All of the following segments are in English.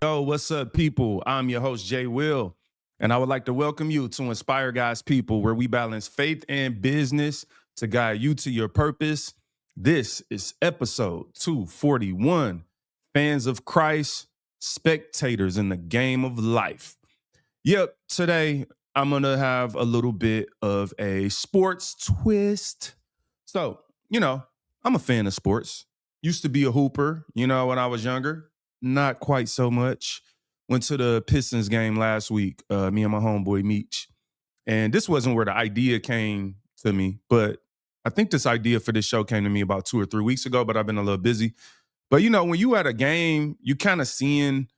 Yo, what's up, people? I'm your host, Jay Will, and I would like to welcome you to Inspire God's People, where we balance faith and business to guide you to your purpose. This is episode 241, Fans of Christ, Spectators in the Game of Life. Yep, today I'm going to have a little bit of a sports twist. So, I'm a fan of sports. Used to be a hooper, when I was younger. Not quite so much. Went to the Pistons game last week, me and my homeboy Meech. And this wasn't where the idea came to me, but I think this idea for this show came to me about 2 or 3 weeks ago, but I've been a little busy. But when you at a game, you kind of seeing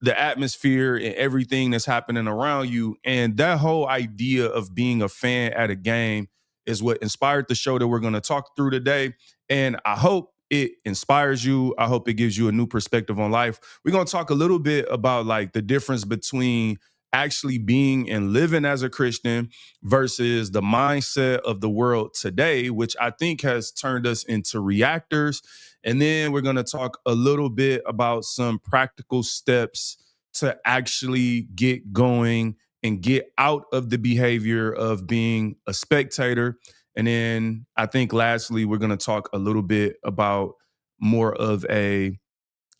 the atmosphere and everything that's happening around you. And that whole idea of being a fan at a game is what inspired the show that we're going to talk through today. And I hope it inspires you. I hope it gives you a new perspective on life. We're going to talk a little bit about like the difference between actually being and living as a Christian versus the mindset of the world today, which I think has turned us into reactors. And then we're going to talk a little bit about some practical steps to actually get going and get out of the behavior of being a spectator. And then I think lastly, we're going to talk a little bit about more of a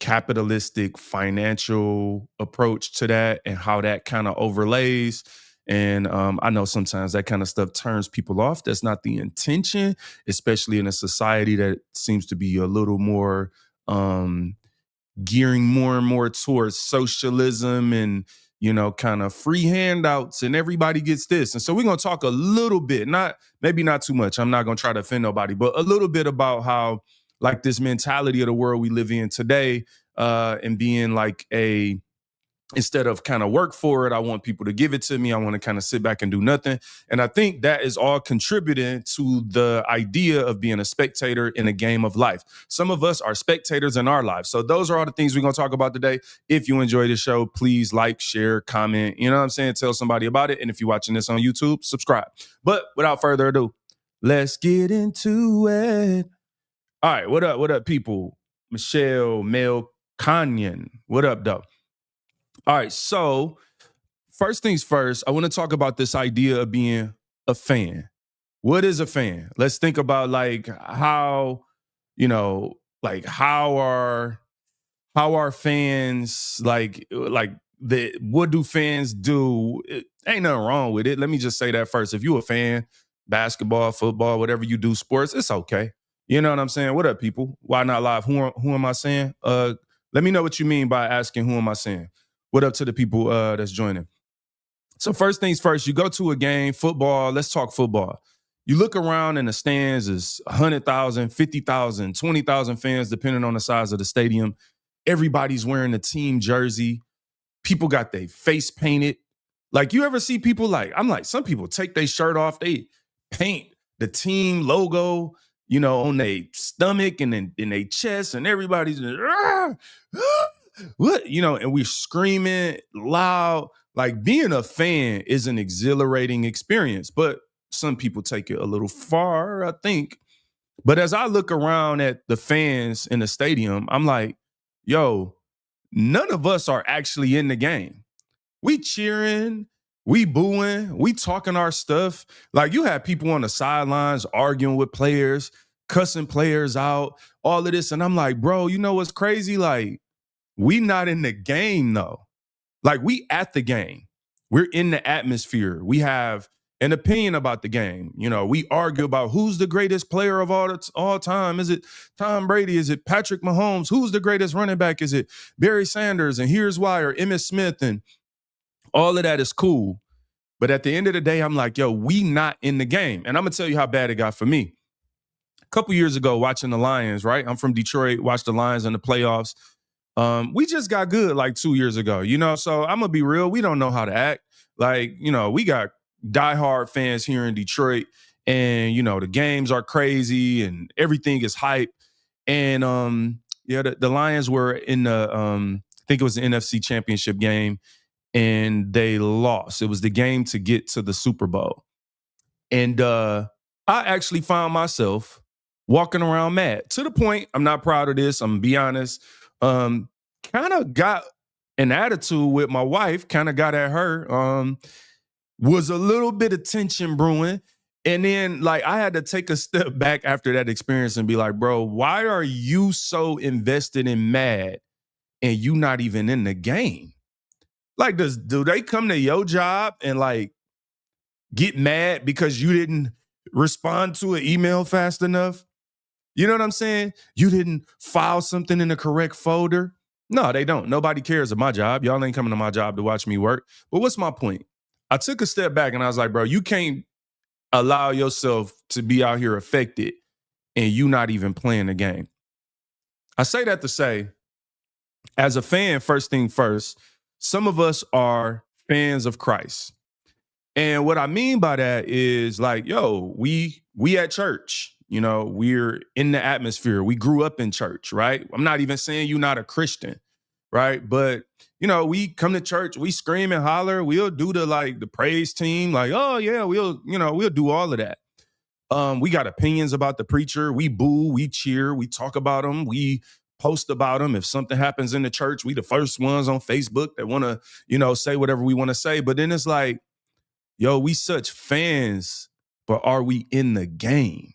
capitalistic financial approach to that and how that kind of overlays. And I know sometimes that kind of stuff turns people off. That's not the intention, especially in a society that seems to be a little more gearing more and more towards socialism and kind of free handouts and everybody gets this. And so we're going to talk a little bit, maybe not too much. I'm not going to try to offend nobody, but a little bit about how like this mentality of the world we live in today and being like instead of kind of work for it, I want people to give it to me. I want to kind of sit back and do nothing. And I think that is all contributing to the idea of being a spectator in a game of life. Some of us are spectators in our lives. So those are all the things we're going to talk about today. If you enjoy the show, please like, share, comment, you know what I'm saying? Tell somebody about it. And if you're watching this on YouTube, subscribe. But without further ado, let's get into it. All right, what up? What up, people? Michelle Mel Canyon. What up, though? All right, so first things first, I want to talk about this idea of being a fan. What is a fan? Let's think about like how, like how are fans like what do fans do? Ain't nothing wrong with it. Let me just say that first. If you a fan, basketball, football, whatever you do, sports, it's okay. You know what I'm saying? What up, people? Why not live? Who am I saying? Let me know what you mean by asking who am I saying. What up to the people that's joining? So first things first, you go to a game, football, let's talk football. You look around in the stands, is 100,000, 50,000, 20,000 fans, depending on the size of the stadium. Everybody's wearing a team jersey. People got their face painted. Like you ever see people I'm like, some people take their shirt off, they paint the team logo, on their stomach and in their chest, and everybody's just, what, and we're screaming loud. Like being a fan is an exhilarating experience, but some people take it a little far, I think. But as I look around at the fans in the stadium, I'm like, yo, none of us are actually in the game. We cheering, we booing, we talking our stuff. Like you have people on the sidelines arguing with players, cussing players out, all of this. And I'm like, bro, you know what's crazy? Like, we not in the game though. Like we at the game. We're in the atmosphere. We have an opinion about the game. We argue about who's the greatest player of all time. Is it Tom Brady? Is it Patrick Mahomes? Who's the greatest running back? Is it Barry Sanders? And here's why, or Emmitt Smith. And all of that is cool. But at the end of the day, I'm like, yo, we not in the game. And I'm going to tell you how bad it got for me. A couple years ago, watching the Lions, right? I'm from Detroit, watched the Lions in the playoffs. We just got good like 2 years ago, so I'm going to be real. We don't know how to act. Like, we got diehard fans here in Detroit and, the games are crazy and everything is hype. And, the Lions were in the, I think it was the NFC Championship game and they lost. It was the game to get to the Super Bowl. And I actually found myself walking around mad to the point, I'm not proud of this, I'm going to be honest, kind of got an attitude with my wife, kind of got at her. Was a little bit of tension brewing. And then like I had to take a step back after that experience and be like, bro, why are you so invested and mad and you not even in the game? Like, do they come to your job and like get mad because you didn't respond to an email fast enough? You know what I'm saying? You didn't file something in the correct folder. No, they don't. Nobody cares of my job. Y'all ain't coming to my job to watch me work. But what's my point? I took a step back and I was like, bro, you can't allow yourself to be out here affected and you not even playing the game. I say that to say, as a fan, first thing first, some of us are fans of Christ. And what I mean by that is like, yo, we at church, you know, we're in the atmosphere. We grew up in church, right? I'm not even saying you're not a Christian, right? But you know, we come to church, we scream and holler, we'll do the praise team, like, oh yeah, we'll do all of that. We got opinions about the preacher, we boo, we cheer, we talk about them, we post about them. If something happens in the church, we the first ones on Facebook that want to, say whatever we want to say. But then it's like, yo, we such fans, but are we in the game?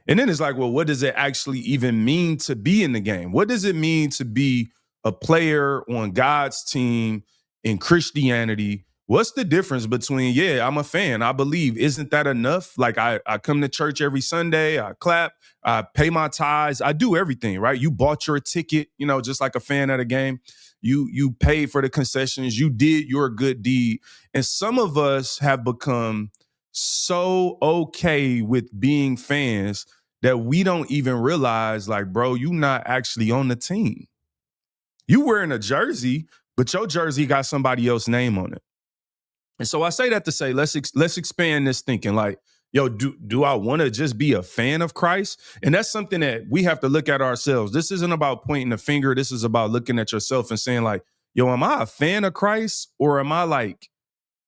And then it's like, well, what does it actually even mean to be in the game? What does it mean to be a player on God's team in Christianity? What's the difference between, yeah, I'm a fan, I believe, isn't that enough? Like I come to church every Sunday, I clap, I pay my tithes, I do everything, right? You bought your ticket, just like a fan at a game. You paid for the concessions, you did your good deed. And some of us have become so okay with being fans that we don't even realize, like, bro, you not actually on the team. You wearing a jersey, but your jersey got somebody else's name on it. And so I say that to say, let's expand this thinking. Like, yo, do I want to just be a fan of Christ? And that's something that we have to look at ourselves. This isn't about pointing the finger. This is about looking at yourself and saying, like, yo, am I a fan of Christ or am I like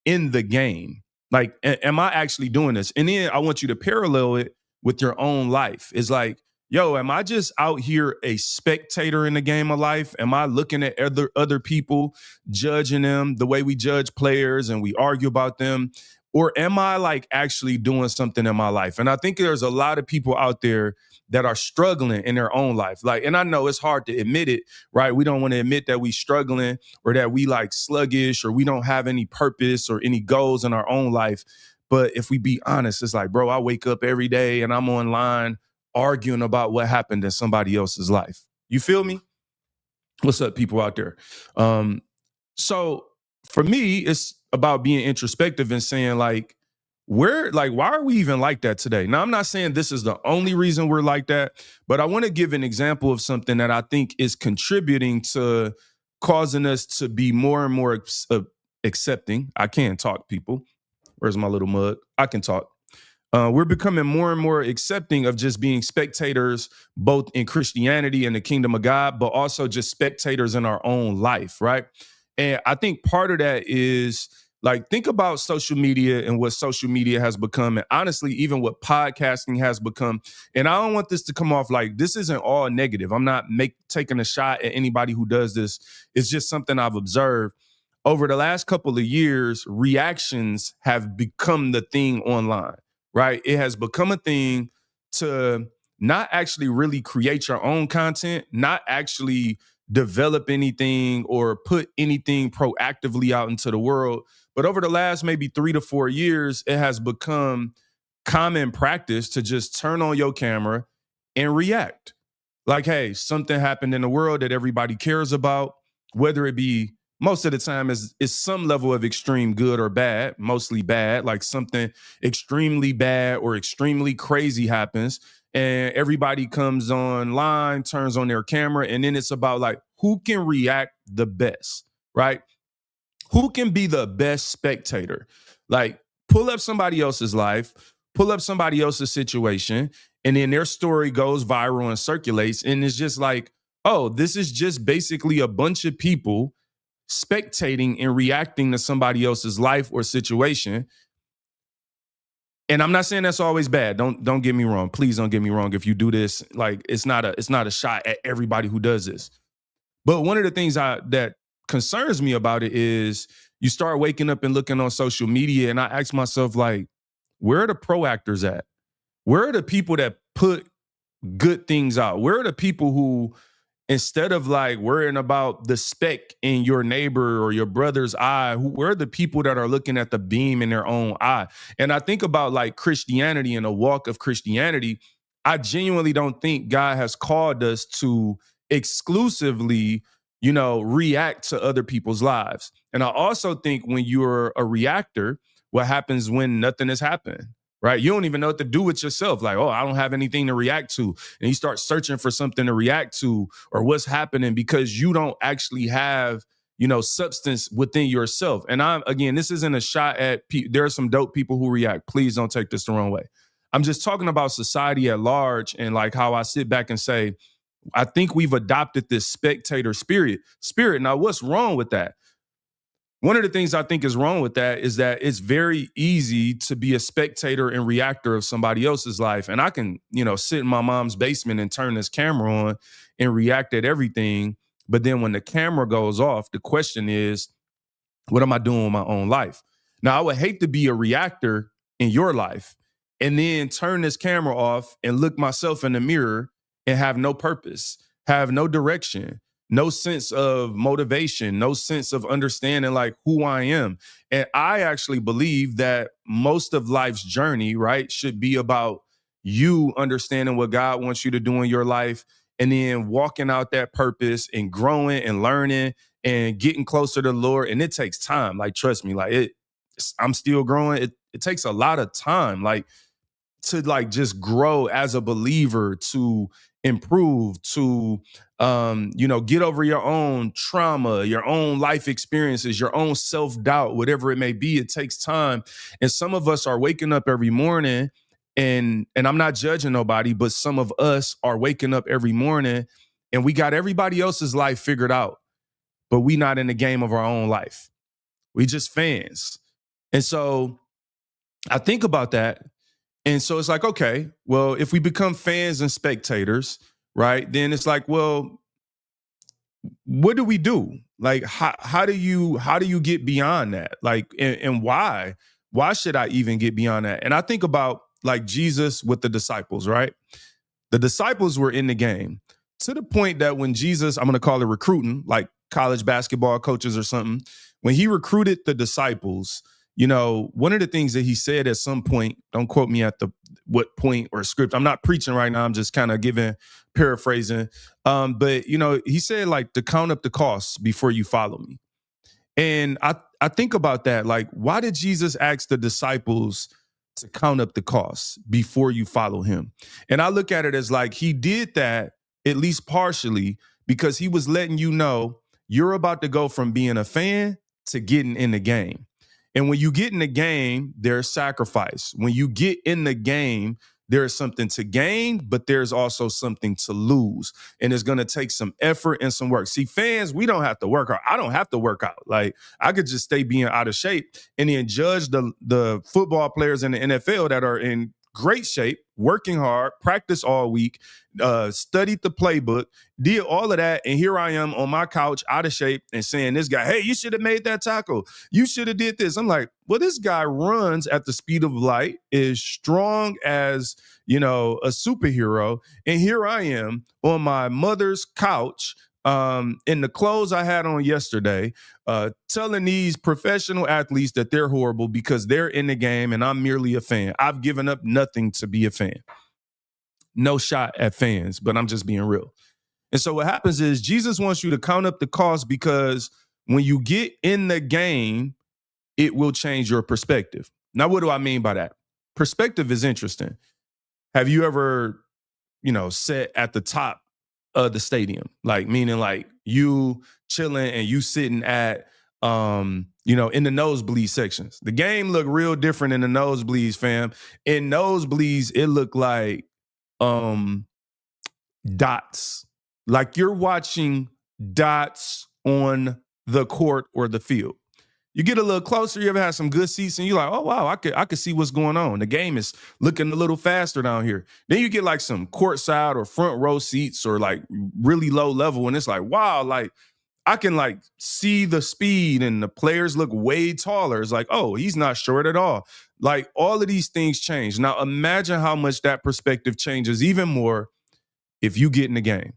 in the game? Like, am I actually doing this? And then I want you to parallel it with your own life. It's like, yo, am I just out here a spectator in the game of life? Am I looking at other people, judging them the way we judge players and we argue about them? Or am I like actually doing something in my life? And I think there's a lot of people out there that are struggling in their own life. Like, and I know it's hard to admit it, right? We don't want to admit that we struggling or that we like sluggish or we don't have any purpose or any goals in our own life. But if we be honest, it's like, bro, I wake up every day and I'm online arguing about what happened in somebody else's life. You feel me? What's up, people out there? So for me, it's about being introspective and saying like, why are we even like that today? Now, I'm not saying this is the only reason we're like that, but I want to give an example of something that I think is contributing to causing us to be more and more accepting. I can't talk, people. Where's my little mug? I can talk. We're becoming more and more accepting of just being spectators, both in Christianity and the kingdom of God, but also just spectators in our own life, right? And I think part of that is like, think about social media and what social media has become. And honestly, even what podcasting has become. And I don't want this to come off like this isn't all negative. I'm not taking a shot at anybody who does this. It's just something I've observed. Over the last couple of years, reactions have become the thing online, right? It has become a thing to not actually really create your own content, not actually develop anything or put anything proactively out into the world. But over the last maybe 3 to 4 years, it has become common practice to just turn on your camera and react. Like, hey, something happened in the world that everybody cares about, whether it be most of the time is some level of extreme good or bad, mostly bad, like something extremely bad or extremely crazy happens and everybody comes online, turns on their camera, and then it's about like who can react the best, right? Who can be the best spectator? Like, pull up somebody else's life, pull up somebody else's situation, and then their story goes viral and circulates. And it's just like, oh, this is just basically a bunch of people spectating and reacting to somebody else's life or situation. And I'm not saying that's always bad. Don't get me wrong. Please don't get me wrong. If you do this, like it's not a shot at everybody who does this. But one of the things that concerns me about it is you start waking up and looking on social media, and I ask myself, like, where are the pro actors at? Where are the people that put good things out? Where are the people who, instead of like worrying about the speck in your neighbor or your brother's eye, where are the people that are looking at the beam in their own eye? And I think about like Christianity and the walk of Christianity. I genuinely don't think God has called us to exclusively, react to other people's lives. And I also think when you're a reactor, what happens when nothing has happened? Right? You don't even know what to do with yourself. Like, oh, I don't have anything to react to. And you start searching for something to react to or what's happening because you don't actually have, substance within yourself. And again, this isn't a shot at, there are some dope people who react. Please don't take this the wrong way. I'm just talking about society at large and like how I sit back and say, I think we've adopted this spectator spirit. Now, what's wrong with that? One of the things I think is wrong with that is that it's very easy to be a spectator and reactor of somebody else's life. And I can, sit in my mom's basement and turn this camera on and react at everything. But then when the camera goes off, the question is, what am I doing with my own life? Now, I would hate to be a reactor in your life and then turn this camera off and look myself in the mirror and have no purpose, have no direction, no sense of motivation, no sense of understanding like who I am. And I actually believe that most of life's journey, right, should be about you understanding what God wants you to do in your life and then walking out that purpose and growing and learning and getting closer to the Lord. And it takes time. Like, trust me, like I'm still growing. It takes a lot of time. Like, to like just grow as a believer, to improve, to get over your own trauma, your own life experiences, your own self-doubt, whatever it may be. It takes time. And some of us are waking up every morning, and I'm not judging nobody, but some of us are waking up every morning and we got everybody else's life figured out, but we not in the game of our own life. We just fans. And so I think about that. And so it's like, okay, well, if we become fans and spectators, right, then it's like, well, what do we do? Like, how do you get beyond that? Like, and why? Why should I even get beyond that? And I think about like Jesus with the disciples, right? The disciples were in the game to the point that when Jesus, I'm going to call it recruiting, like college basketball coaches or something, when he recruited the disciples, one of the things that he said at some point, don't quote me at the what point or script. I'm not preaching right now. I'm just kind of paraphrasing. But he said like to count up the costs before you follow me. And I think about that. Like, why did Jesus ask the disciples to count up the costs before you follow him? And I look at it as like he did that at least partially because he was letting you know you're about to go from being a fan to getting in the game. And when you get in the game, there's sacrifice. When you get in the game, there's something to gain, but there's also something to lose. And it's going to take some effort and some work. See, fans, we don't have to work out. I don't have to work out. Like, I could just stay being out of shape and then judge the football players in the NFL that are in great shape, working hard, practice all week, studied the playbook, did all of that. And here I am on my couch out of shape and saying this guy, hey, you should have made that tackle. You should have did this. I'm like, well, this guy runs at the speed of light, is strong as, a superhero. And here I am on my mother's couch in the clothes I had on yesterday, telling these professional athletes that they're horrible because they're in the game and I'm merely a fan. I've given up nothing to be a fan. No shot at fans, but I'm just being real. And so what happens is Jesus wants you to count up the cost because when you get in the game, it will change your perspective. Now, what do I mean by that? Perspective is interesting. Have you ever, sat at the top of the stadium? Like, meaning like you chilling and you sitting at, in the nosebleed sections. The game looked real different in the nosebleeds, fam. In nosebleeds, it looked like dots. Like you're watching dots on the court or the field. You get a little closer, you ever had some good seats and you're like, oh wow, I could see what's going on. The game is looking a little faster down here. Then you get like some courtside or front row seats or like really low level, and it's like, wow, like I can like see the speed and the players look way taller. It's like, oh, he's not short at all. Like all of these things change. Now imagine how much that perspective changes even more if you get in the game.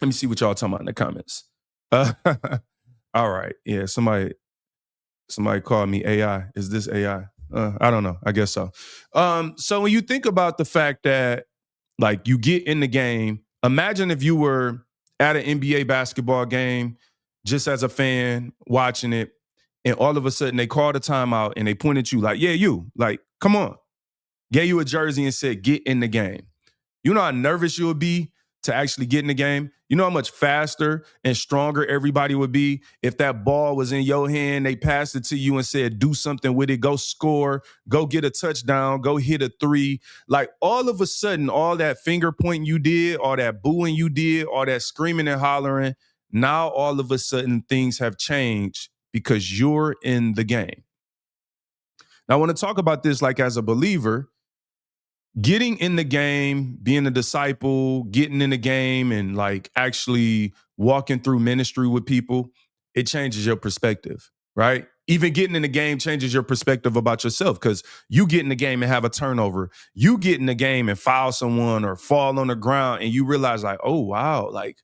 Let me see what y'all talking about in the comments. Uh, all right. Yeah, somebody called me AI. Is this AI? I don't know. I guess so. So when you think about the fact that like you get in the game, imagine if you were at an NBA basketball game just as a fan watching it, and all of a sudden they called a timeout and they pointed at you like, yeah, you, like, come on. Gave you a jersey and said, get in the game. You know how nervous you would be to actually get in the game? You know how much faster and stronger everybody would be if that ball was in your hand, they passed it to you and said, do something with it, go score, go get a touchdown, go hit a three. Like all of a sudden, all that finger pointing you did, all that booing you did, all that screaming and hollering, now all of a sudden things have changed because you're in the game. Now, I want to talk about this like as a believer. Getting in the game, being a disciple, getting in the game and like actually walking through ministry with people, it changes your perspective, right? Even getting in the game changes your perspective about yourself because you get in the game and have a turnover. You get in the game and foul someone or fall on the ground and you realize like, oh, wow, like,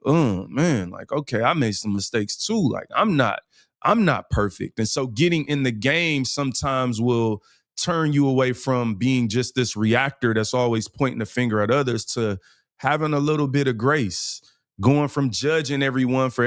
oh man, like, okay, I made some mistakes too. Like I'm not perfect. And so getting in the game sometimes will turn you away from being just this reactor that's always pointing the finger at others to having a little bit of grace, going from judging everyone for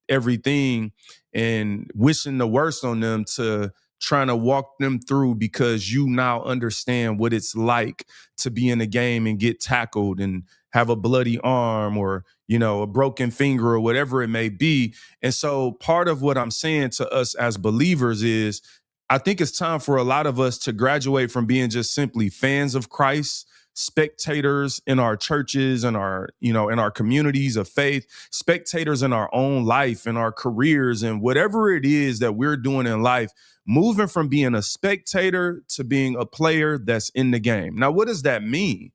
everything and wishing the worst on them to trying to walk them through because you now understand what it's like to be in a game and get tackled and have a bloody arm or a broken finger or whatever it may be. And so part of what I'm saying to us as believers is I think it's time for a lot of us to graduate from being just simply fans of Christ, spectators in our churches and in our communities of faith, spectators in our own life, in our careers, and whatever it is that we're doing in life, moving from being a spectator to being a player that's in the game. Now, what does that mean?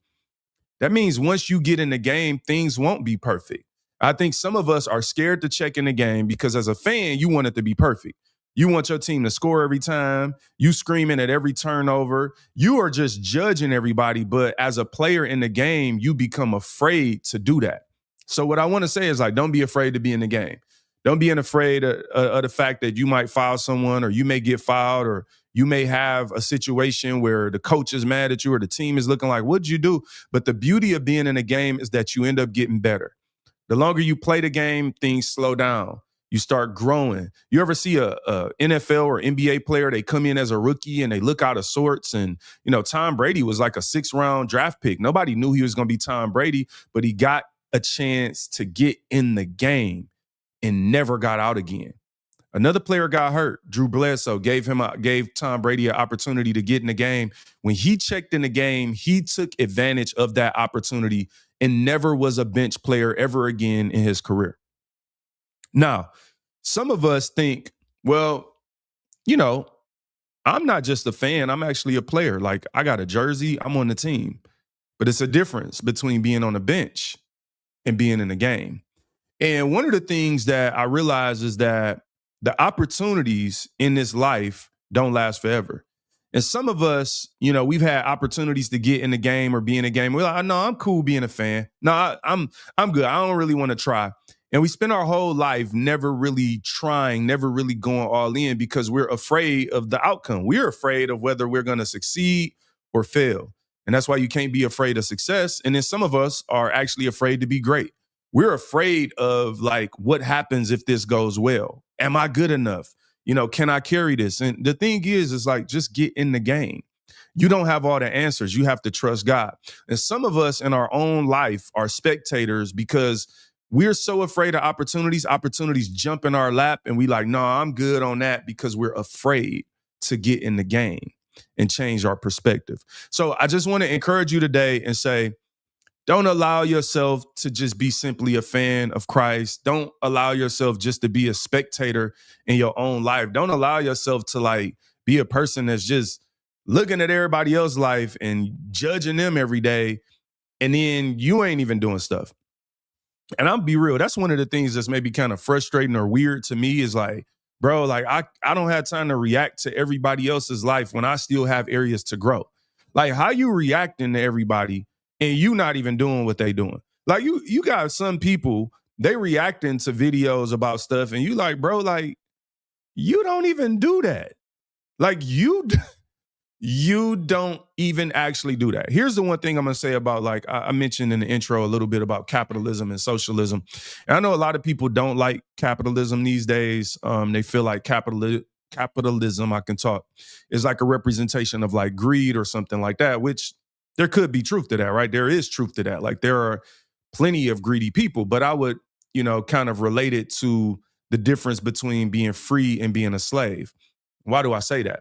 That means once you get in the game, things won't be perfect. I think some of us are scared to check in the game because as a fan, you want it to be perfect. You want your team to score every time. You screaming at every turnover. You are just judging everybody. But as a player in the game, you become afraid to do that. So what I want to say is like, don't be afraid to be in the game. Don't be afraid of the fact that you might foul someone or you may get fouled or you may have a situation where the coach is mad at you or the team is looking like, what'd you do? But the beauty of being in a game is that you end up getting better. The longer you play the game, things slow down. You start growing. You ever see a NFL or NBA player, they come in as a rookie and they look out of sorts. And, Tom Brady was like a 6th-round draft pick. Nobody knew he was going to be Tom Brady, but he got a chance to get in the game and never got out again. Another player got hurt. Drew Bledsoe gave Tom Brady an opportunity to get in the game. When he checked in the game, he took advantage of that opportunity and never was a bench player ever again in his career. Now, some of us think, well, I'm not just a fan. I'm actually a player. Like I got a jersey. I'm on the team. But it's a difference between being on the bench and being in the game. And one of the things that I realize is that the opportunities in this life don't last forever. And some of us, we've had opportunities to get in the game or be in a game. We're like, no, I'm cool being a fan. No, I'm good. I don't really want to try. And we spend our whole life never really trying, never really going all in because we're afraid of the outcome. We're afraid of whether we're going to succeed or fail. And that's why you can't be afraid of success. And then some of us are actually afraid to be great. We're afraid of like, what happens if this goes well? Am I good enough? Can I carry this? And the thing is like, just get in the game. You don't have all the answers. You have to trust God. And some of us in our own life are spectators because we're so afraid of opportunities. Opportunities jump in our lap and we like, no, I'm good on that because we're afraid to get in the game and change our perspective. So I just want to encourage you today and say, Don't allow yourself to just be simply a fan of Christ. Don't allow yourself just to be a spectator in your own life. Don't allow yourself to like be a person that's just looking at everybody else's life and judging them every day. And then you ain't even doing stuff. And I'll be real, that's one of the things that's maybe kind of frustrating or weird to me is like, bro, like I don't have time to react to everybody else's life when I still have areas to grow. Like how you reacting to everybody and you not even doing what they doing. Like you got some people, they reacting to videos about stuff and you like, bro, like you don't even do that. Like you don't even actually do that. Here's the one thing I'm gonna say about like I mentioned in the intro a little bit about capitalism and socialism. And I know a lot of people don't like capitalism these days. They feel like capitalism, I can talk, is like a representation of like greed or something like that, which there could be truth to that, right? There is truth to that. Like there are plenty of greedy people, but I would, kind of relate it to the difference between being free and being a slave. Why do I say that?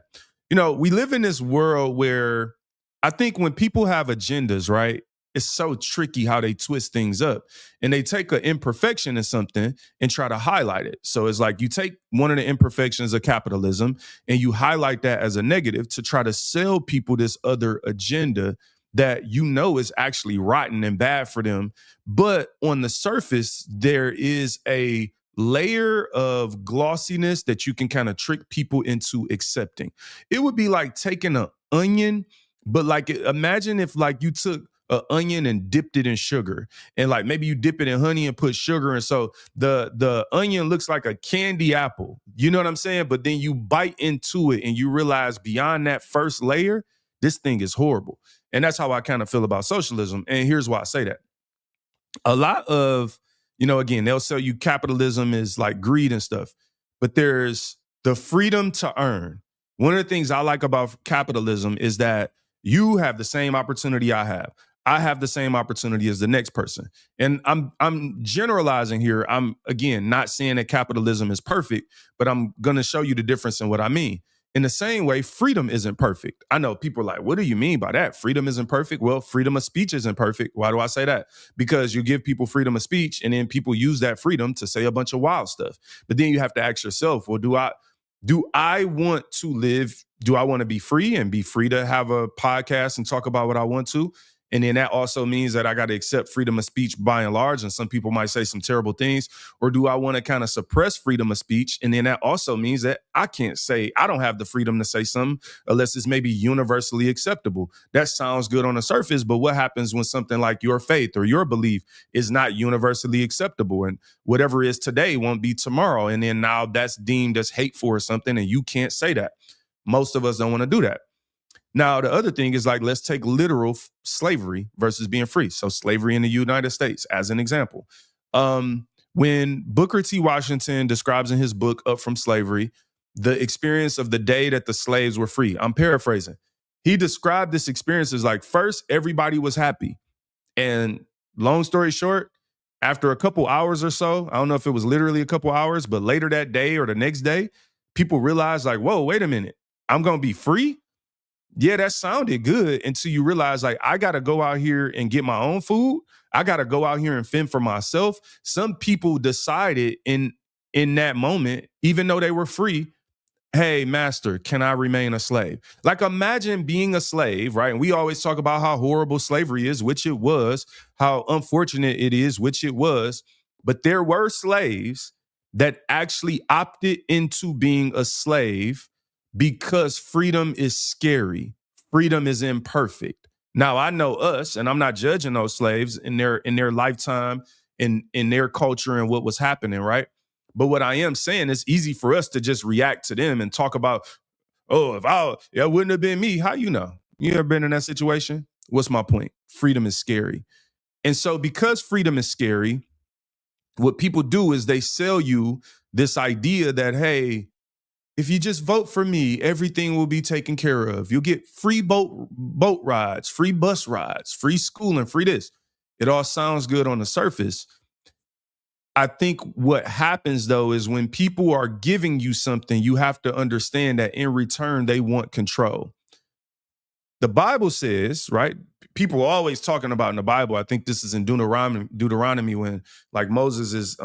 We live in this world where I think when people have agendas, right, it's so tricky how they twist things up and they take an imperfection in something and try to highlight it. So it's like you take one of the imperfections of capitalism and you highlight that as a negative to try to sell people this other agenda that is actually rotten and bad for them. But on the surface, there is a layer of glossiness that you can kind of trick people into accepting. It would be like taking an onion, but like imagine if like you took an onion and dipped it in sugar, and like maybe you dip it in honey and put sugar, and so the onion looks like a candy apple. You know what I'm saying? But then you bite into it and you realize beyond that first layer, this thing is horrible. And that's how I kind of feel about socialism. And here's why I say that. A lot of, again, they'll sell you capitalism is like greed and stuff, but there's the freedom to earn. One of the things I like about capitalism is that you have the same opportunity I have. I have the same opportunity as the next person. And I'm generalizing here. I'm again not saying that capitalism is perfect, but I'm going to show you the difference in what I mean. In the same way, freedom isn't perfect. I know people are like, what do you mean by that? Freedom isn't perfect? Well, freedom of speech isn't perfect. Why do I say that? Because you give people freedom of speech and then people use that freedom to say a bunch of wild stuff. But then you have to ask yourself, well, do I want to live? Do I want to be free and be free to have a podcast and talk about what I want to? And then that also means that I got to accept freedom of speech by and large. And some people might say some terrible things. Or do I want to kind of suppress freedom of speech? And then that also means that I don't have the freedom to say something unless it's maybe universally acceptable. That sounds good on the surface, but what happens when something like your faith or your belief is not universally acceptable? And whatever is today won't be tomorrow. And then now that's deemed as hateful or something, and you can't say that. Most of us don't want to do that. Now, the other thing is like, let's take literal slavery versus being free. So slavery in the United States as an example. When Booker T. Washington describes in his book, Up From Slavery, the experience of the day that the slaves were free, I'm paraphrasing. He described this experience as like, first, everybody was happy. And long story short, after a couple hours or so, I don't know if it was literally a couple hours, but later that day or the next day, people realized like, whoa, wait a minute, I'm going to be free? Yeah, that sounded good until you realize like I got to go out here and get my own food. I got to go out here and fend for myself. Some people decided in that moment, even though they were free, hey, master, can I remain a slave? Like imagine being a slave, right? And we always talk about how horrible slavery is, which it was, how unfortunate it is, which it was. But there were slaves that actually opted into being a slave because freedom is scary. Freedom is imperfect. Now I know us, and I'm not judging those slaves in their lifetime, in their culture and what was happening, right? But what I am saying is easy for us to just react to them and talk about, oh, it wouldn't have been me. How you know? You ever been in that situation? What's my point? Freedom is scary. And so because freedom is scary, what people do is they sell you this idea that, hey, if you just vote for me, everything will be taken care of. You'll get free boat rides, free bus rides, free school, and free this. It all sounds good on the surface. I think what happens though is when people are giving you something, you have to understand that in return, they want control. The Bible says, right? People are always talking about in the Bible. I think this is in Deuteronomy when like Moses is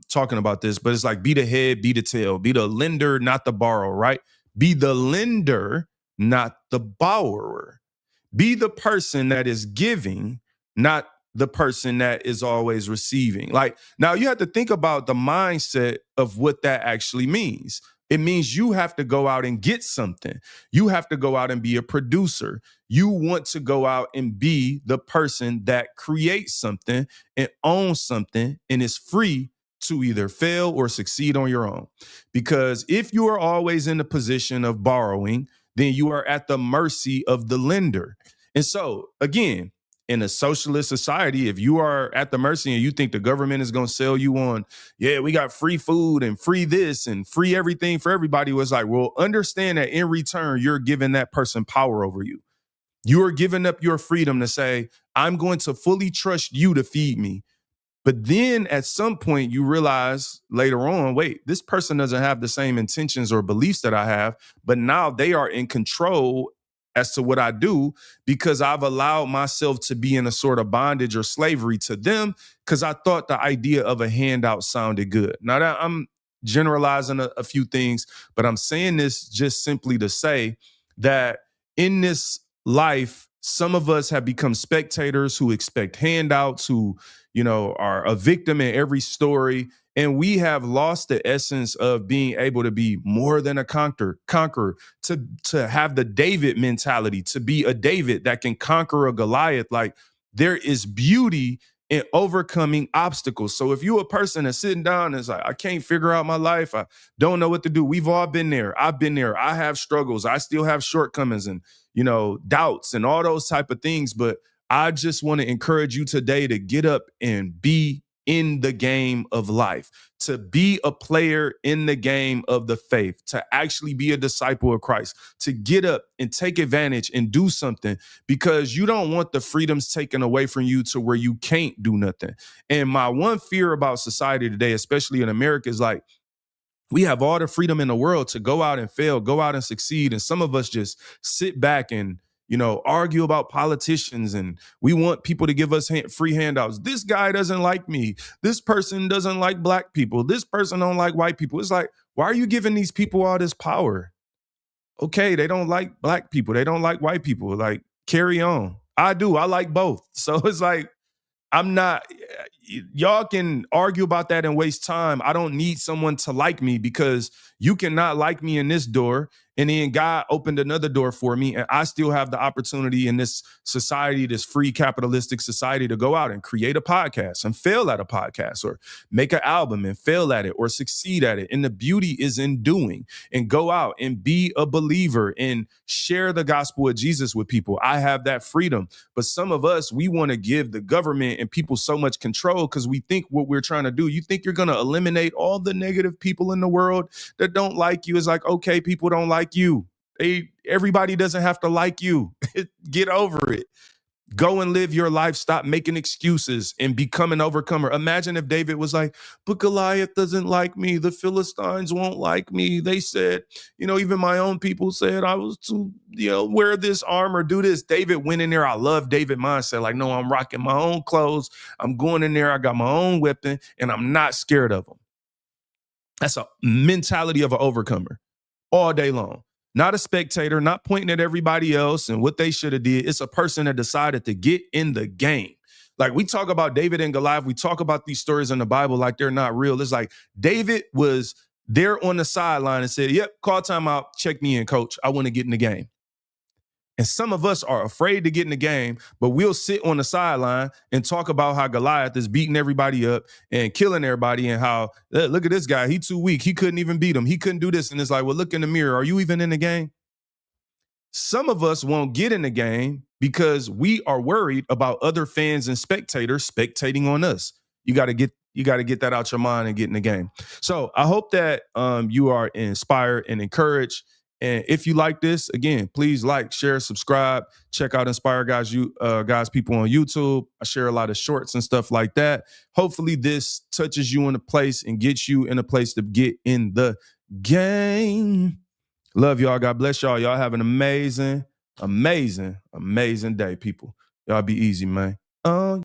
talking about this, but it's like be the head, be the tail, be the lender, not the borrower, right? Be the lender, not the borrower. Be the person that is giving, not the person that is always receiving. Like now you have to think about the mindset of what that actually means. It means you have to go out and get something. You have to go out and be a producer. You want to go out and be the person that creates something and owns something and is free to either fail or succeed on your own. Because if you are always in the position of borrowing, then you are at the mercy of the lender. And so, again, in a socialist society, if you are at the mercy and you think the government is going to sell you on, yeah, we got free food and free this and free everything for everybody, was like, well, understand that in return, you're giving that person power over you. You are giving up your freedom to say, I'm going to fully trust you to feed me. But then at some point you realize later on, wait, this person doesn't have the same intentions or beliefs that I have, but now they are in control as to what I do because I've allowed myself to be in a sort of bondage or slavery to them because I thought the idea of a handout sounded good. Now that I'm generalizing a few things, but I'm saying this just simply to say that in this life, some of us have become spectators who expect handouts, who are a victim in every story. And we have lost the essence of being able to be more than a conqueror, to have the David mentality, to be a David that can conquer a Goliath. Like there is beauty in overcoming obstacles. So if you're a person that's sitting down and is like, I can't figure out my life, I don't know what to do. We've all been there. I've been there. I have struggles. I still have shortcomings and, doubts and all those type of things. But I just want to encourage you today to get up and be in the game of life, to be a player in the game of the faith, to actually be a disciple of Christ, to get up and take advantage and do something because you don't want the freedoms taken away from you to where you can't do nothing. And my one fear about society today, especially in America, is like, we have all the freedom in the world to go out and fail, go out and succeed. And some of us just sit back and, argue about politicians and we want people to give us free handouts. This guy doesn't like me. This person doesn't like black people. This person don't like white people. It's like, why are you giving these people all this power? Okay, they don't like black people. They don't like white people. Like, carry on. I do. I like both. So it's like, I'm not, y'all can argue about that and waste time. I don't need someone to like me because you cannot like me in this door. And then God opened another door for me. And I still have the opportunity in this society, this free capitalistic society, to go out and create a podcast and fail at a podcast or make an album and fail at it or succeed at it. And the beauty is in doing and go out and be a believer and share the gospel of Jesus with people. I have that freedom. But some of us, we want to give the government and people so much control because we think what we're trying to do, you think you're going to eliminate all the negative people in the world that don't like you. It's like, okay, people don't like you. Everybody doesn't have to like you. Get over it. Go and live your life. Stop making excuses and become an overcomer. Imagine if David was like, but Goliath doesn't like me. The Philistines won't like me. They said, even my own people said I was to, wear this armor, do this. David went in there. I love David mindset. Like, no, I'm rocking my own clothes. I'm going in there. I got my own weapon and I'm not scared of them. That's a mentality of an overcomer all day long. Not a spectator, not pointing at everybody else and what they should have did. It's a person that decided to get in the game. Like we talk about David and Goliath, we talk about these stories in the Bible like they're not real. It's like David was there on the sideline and said, yep, call timeout, check me in, coach. I want to get in the game. And some of us are afraid to get in the game, but we'll sit on the sideline and talk about how Goliath is beating everybody up and killing everybody and how, look at this guy, he's too weak. He couldn't even beat him. He couldn't do this. And it's like, well, look in the mirror. Are you even in the game? Some of us won't get in the game because we are worried about other fans and spectators spectating on us. You got to get that out your mind and get in the game. So I hope that you are inspired and encouraged. And if you like this, again, please like, share, subscribe. Check out Inspire Guys People on YouTube. I share a lot of shorts and stuff like that. Hopefully this touches you in a place and gets you in a place to get in the game. Love y'all. God bless y'all. Y'all have an amazing amazing day, people. Y'all be easy, man.